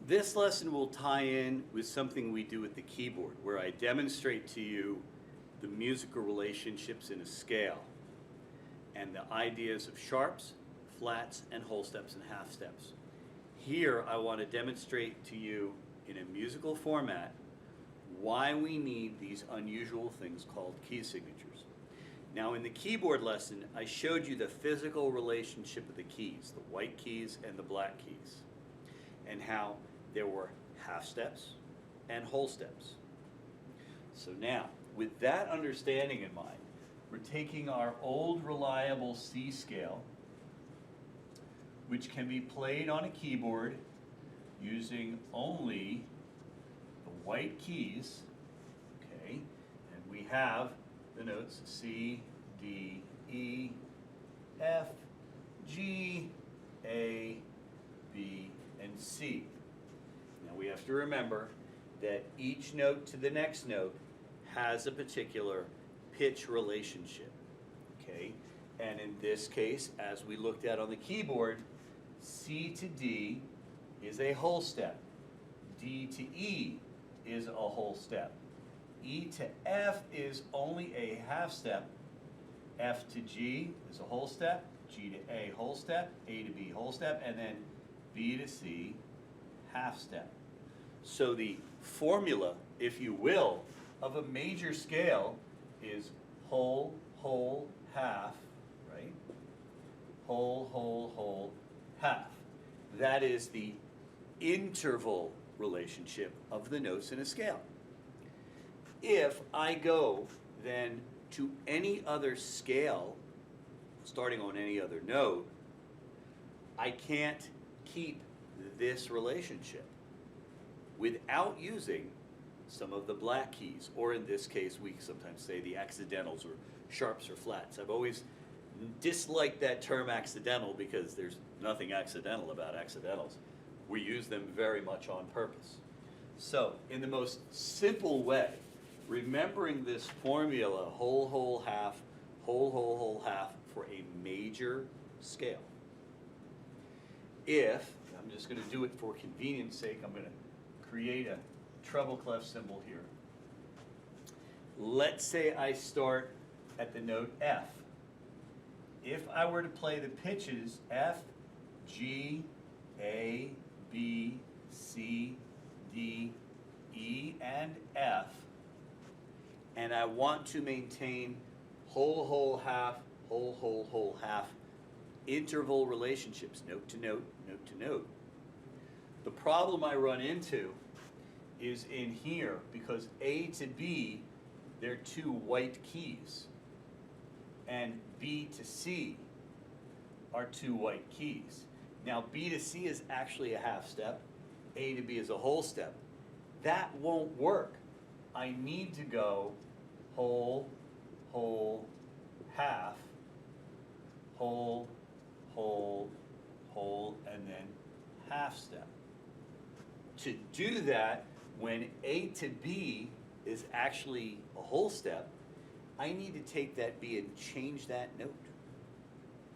This lesson will tie in with something we do with the keyboard, where I demonstrate to you the musical relationships in a scale and the ideas of sharps, flats, and whole steps and half steps. Here, I want to demonstrate to you in a musical format why we need these unusual things called key signatures. Now, in the keyboard lesson, I showed you the physical relationship of the keys, the white keys and the black keys, and how there were half steps and whole steps. So now, with that understanding in mind, we're taking our old reliable C scale, which can be played on a keyboard using only the white keys, okay, and we have the notes C, D, E, F, G, A, B, and C. Now we have to remember that each note to the next note has a particular pitch relationship, okay? And in this case, as we looked at on the keyboard, C to D is a whole step. D to E is a whole step. E to F is only a half step. F to G is a whole step. G to A, whole step. A to B, whole step. And then B to C, half step. So the formula, if you will, of a major scale is whole, whole, half, right? Whole, whole, whole, half. That is the interval relationship of the notes in a scale. If I go then to any other scale, starting on any other note, I can't keep this relationship without using some of the black keys, or in this case, we sometimes say the accidentals or sharps or flats. I've always disliked that term accidental because there's nothing accidental about accidentals. We use them very much on purpose. So, in the most simple way, remembering this formula, whole, whole, half, whole, whole, whole, half, for a major scale. If, I'm just going to do it for convenience sake, I'm going to create a treble clef symbol here. Let's say I start at the note F. If I were to play the pitches F, G, A, B, C, D, E, and F, and I want to maintain whole, whole, half, whole, whole, whole, half interval relationships, note to note, note to note. The problem I run into is in here, because A to B, they're two white keys, and B to C are two white keys. Now B to C is actually a half step, A to B is a whole step. That won't work. I need to go whole, whole, half, whole, whole, whole, and then half step. To do that, when A to B is actually a whole step, I need to take that B and change that note,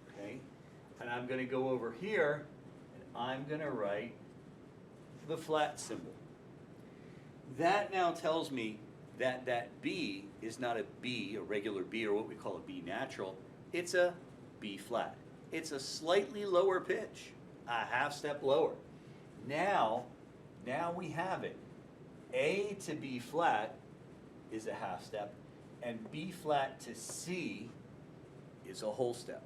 okay? And I'm going to go over here, and I'm going to write the flat symbol. That now tells me that that B is not a B, a regular B, or what we call a B natural. It's a B flat. It's a slightly lower pitch, a half step lower. Now we have it. A to B flat is a half step, and B flat to C is a whole step.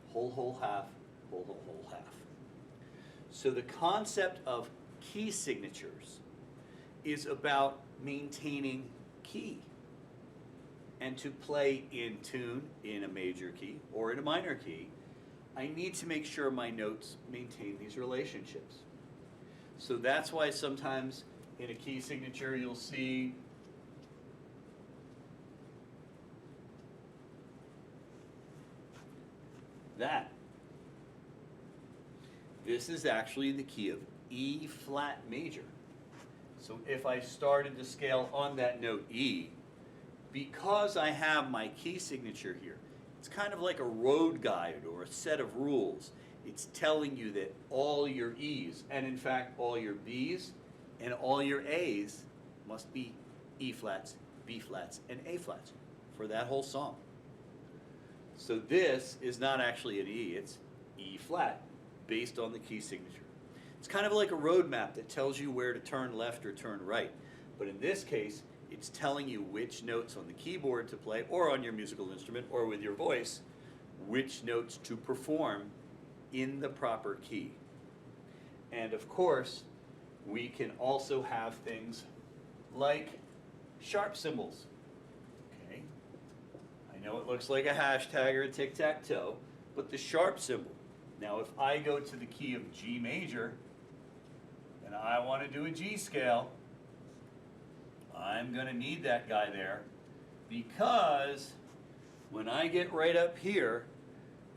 Whole, whole, half, whole, whole, whole, half. So the concept of key signatures is about maintaining key. And to play in tune in a major key or in a minor key, I need to make sure my notes maintain these relationships. So that's why sometimes in a key signature you'll see that. This is actually the key of E flat major. So if I started to scale on that note E, because I have my key signature here, it's kind of like a road guide or a set of rules. It's telling you that all your E's, and in fact all your B's and all your A's must be E flats, B flats, and A flats for that whole song. So this is not actually an E, it's E flat, based on the key signature. It's kind of like a road map that tells you where to turn left or turn right. But in this case, it's telling you which notes on the keyboard to play, or on your musical instrument, or with your voice, which notes to perform in the proper key. And of course, we can also have things like sharp symbols. Okay, I know it looks like a hashtag or a tic-tac-toe, but the sharp symbol. Now if I go to the key of G major, and I want to do a G scale, I'm going to need that guy there, because when I get right up here,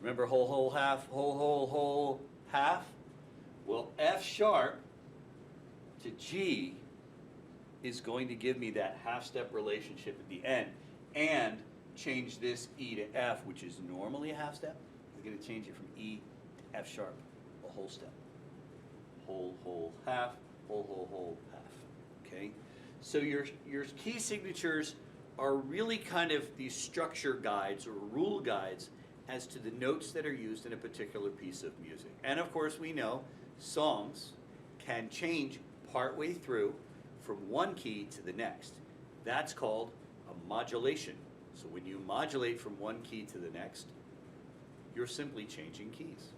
remember whole, whole, half, whole, whole, whole, half? Well, F sharp to G is going to give me that half-step relationship at the end, and change this E to F, which is normally a half step. I'm going to change it from E to F sharp, a whole step. Whole, whole, half, whole, whole, whole, half. Okay? So your key signatures are really kind of these structure guides or rule guides as to the notes that are used in a particular piece of music. And of course we know songs can change partway through from one key to the next. That's called a modulation. So when you modulate from one key to the next, you're simply changing keys.